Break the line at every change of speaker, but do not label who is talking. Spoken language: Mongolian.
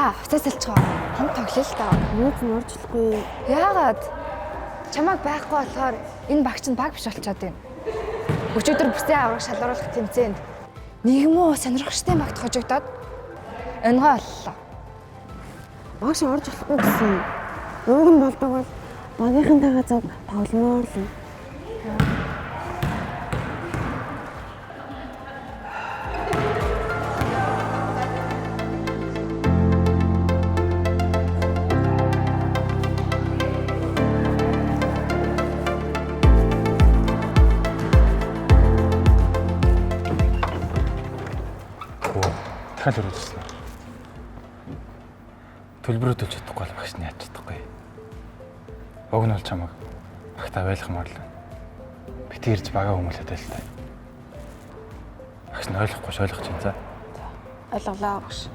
За, уцаас алчгаа. Хамт тоглоё л даа.
Юу ч оржлохгүй.
Яагаад? Чамайг байхгүй болохоор энэ багч нь баг биш болчиход байна. Өчигдөр бүсээ авраг шалгаруулах тэмцээнд нийгмөө сонирхолтой багт хожигдоод өнгөө боллоо.
Багш орж болохгүй гэсэн. Өнгө нь болдог бол багийнхантайгаа зөв тогломоор л.
Дахиад өрөөжсөн. Төлбөрөө төлж чадахгүй бол багш нь яаж чадахгүй. Уг нь бол чамайг багтаа байлгамаар л. Бити ирж бага хүмүүлээд байл та. Багш нь ойлгохгүй ойлгож байна за.
Ойлголоо багш.